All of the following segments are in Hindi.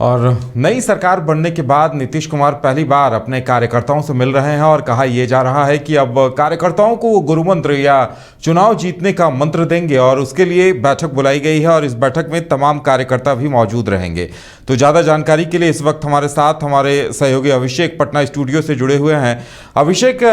और नई सरकार बनने के बाद नीतीश कुमार पहली बार अपने कार्यकर्ताओं से मिल रहे हैं और कहा यह जा रहा है कि अब कार्यकर्ताओं को गुरु मंत्र या चुनाव जीतने का मंत्र देंगे और उसके लिए बैठक बुलाई गई है और इस बैठक में तमाम कार्यकर्ता भी मौजूद रहेंगे। तो ज़्यादा जानकारी के लिए इस वक्त हमारे साथ हमारे सहयोगी अभिषेक पटना स्टूडियो से जुड़े हुए हैं। अभिषेक,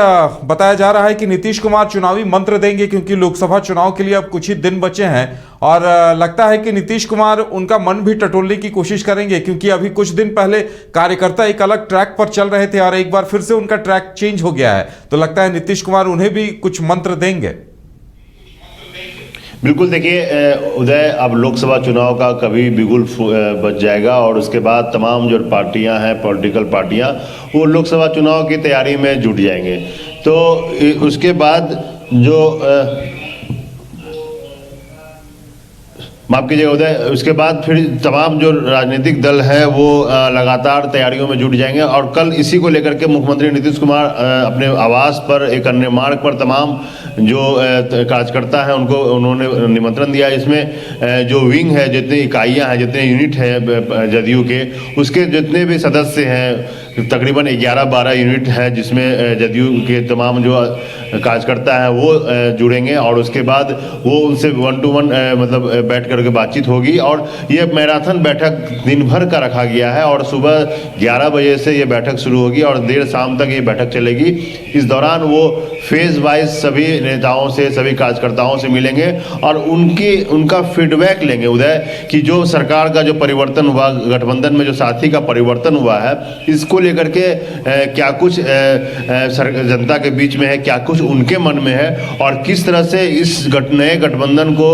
बताया जा रहा है कि नीतीश कुमार चुनावी मंत्र देंगे क्योंकि लोकसभा चुनाव के लिए अब कुछ ही दिन बचे हैं और लगता है कि नीतीश कुमार उनका मन भी टटोलने की कोशिश करेंगे क्योंकि अभी कुछ दिन पहले कार्यकर्ता एक अलग ट्रैक पर चल रहे थे और एक बार फिर से उनका ट्रैक चेंज हो गया है। तो लगता है नीतीश कुमार उन्हें भी कुछ मंत्र देंगे। बिल्कुल, देखिए उदय, अब लोकसभा चुनाव का कभी बिगुल बच जाएगा और उसके बाद तमाम जो पार्टियां हैं, पॉलिटिकल पार्टियां, वो लोकसभा चुनाव की तैयारी में जुट जाएंगे। तो उसके बाद जो माफ कीजिएगा उदय, उसके बाद फिर तमाम जो राजनीतिक दल है वो लगातार तैयारियों में जुट जाएंगे और कल इसी को लेकर के मुख्यमंत्री नीतीश कुमार अपने आवास पर एक अन्य मार्ग पर तमाम जो कार्यकर्ता हैं उनको उन्होंने निमंत्रण दिया। इसमें जो विंग है, जितनी इकाइयां हैं, जितने यूनिट हैं जदयू के, उसके जितने भी सदस्य हैं, तकरीबन 11-12 यूनिट है जिसमें जदयू के तमाम जो कार्यकर्ता हैं वो जुड़ेंगे और उसके बाद वो उनसे 1 to 1 मतलब बैठ करके बातचीत होगी। और ये मैराथन बैठक दिन भर का रखा गया है और सुबह 11 बजे से ये बैठक शुरू होगी और देर शाम तक ये बैठक चलेगी। इस दौरान वो फेज वाइज सभी नेताओं से, सभी कार्यकर्ताओं से मिलेंगे और उनका फीडबैक लेंगे उदय कि जो सरकार का जो परिवर्तन हुआ, गठबंधन में जो साथी का परिवर्तन हुआ है, इसको लेकर के क्या कुछ जनता के बीच में है, क्या कुछ उनके मन में है और किस तरह से इस नए गठबंधन को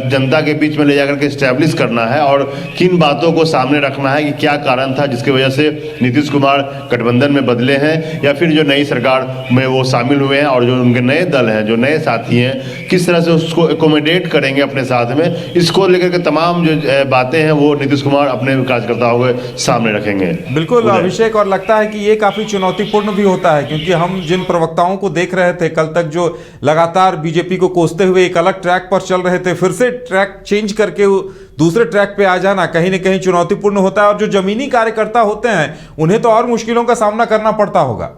जनता के बीच में ले जाकर के स्टैब्लिश करना है और किन बातों को सामने रखना है कि क्या कारण था जिसकी वजह से नीतीश कुमार गठबंधन में बदले हैं या फिर जो नई सरकार में वो शामिल हुए हैं और जो उनके नए दल हैं, जो नए साथी हैं, किस तरह से उसको एकोमोडेट करेंगे अपने साथ में। इसको लेकर के तमाम जो बातें हैं वो नीतीश कुमार अपने कार्यकर्ताओं के सामने रखेंगे। बिल्कुल अभिषेक, और लगता है कि ये काफी चुनौतीपूर्ण भी होता है क्योंकि हम जिन प्रवक्ताओं को देख रहे थे कल तक, जो लगातार बीजेपी को कोसते हुए एक अलग ट्रैक पर चल रहे थे, फिर से ट्रैक चेंज करके दूसरे ट्रैक पे आ जाना कहीं ना कहीं चुनौतीपूर्ण होता है और जो जमीनी कार्यकर्ता होते हैं उन्हें तो और मुश्किलों का सामना करना पड़ता होगा।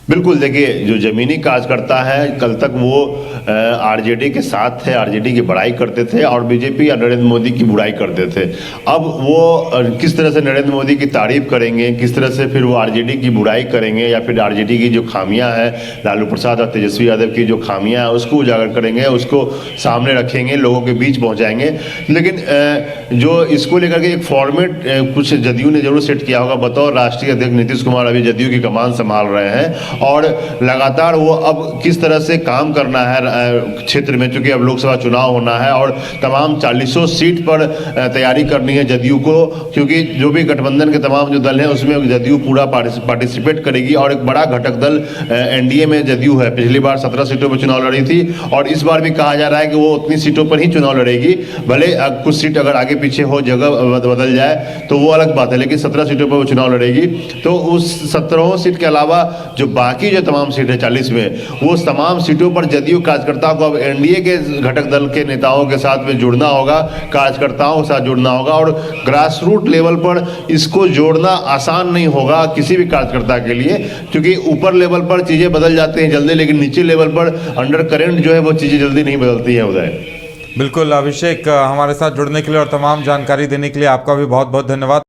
बिल्कुल, देखिए जो जमीनी कार्यकर्ता है, कल तक वो आरजेडी के साथ थे, आरजेडी की बड़ाई करते थे और बीजेपी या नरेंद्र मोदी की बुराई करते थे। अब वो किस तरह से नरेंद्र मोदी की तारीफ करेंगे, किस तरह से फिर वो आरजेडी की बुराई करेंगे या फिर आरजेडी की जो खामियां हैं, लालू प्रसाद और तेजस्वी यादव की जो खामियां हैं उसको उजागर करेंगे, उसको सामने रखेंगे, लोगों के बीच पहुँचाएंगे। लेकिन जो इसको लेकर के एक फॉर्मेट कुछ जदयू ने जरूर सेट किया होगा। बतौर राष्ट्रीय अध्यक्ष नीतीश कुमार अभी जदयू की कमान संभाल रहे हैं और लगातार वो अब किस तरह से काम करना है क्षेत्र में, चूंकि अब लोकसभा चुनाव होना है और तमाम 40 सीट पर तैयारी करनी है जदयू को, क्योंकि जो भी गठबंधन के तमाम जो दल हैं उसमें जदयू पूरा पार्टिसिपेट करेगी और एक बड़ा घटक दल एनडीए में जदयू है। पिछली बार 17 सीटों पर चुनाव लड़ी थी और इस बार भी कहा जा रहा है कि वो उतनी सीटों पर ही चुनाव लड़ेगी। भले कुछ सीट अगर आगे पीछे हो, जगह बदल जाए तो वो अलग बात है, लेकिन 17 सीटों पर वो चुनाव लड़ेगी। तो उस 17 सीट के अलावा जो बाकी जो तमाम सीट है 40 में, वो तमाम सीटों पर जदयू कार्यकर्ताओं को अब एनडीए के घटक दल के नेताओं के साथ में जुड़ना होगा, कार्यकर्ताओं के साथ जुड़ना होगा और ग्रास रूट लेवल पर इसको जोड़ना आसान नहीं होगा किसी भी कार्यकर्ता के लिए, क्योंकि ऊपर लेवल पर चीज़ें बदल जाती हैं जल्दी, लेकिन नीचे लेवल पर अंडर करेंट जो है वो चीज़ें जल्दी नहीं बदलती हैं उदय। बिल्कुल अभिषेक, हमारे साथ जुड़ने के लिए और तमाम जानकारी देने के लिए आपका भी बहुत बहुत धन्यवाद।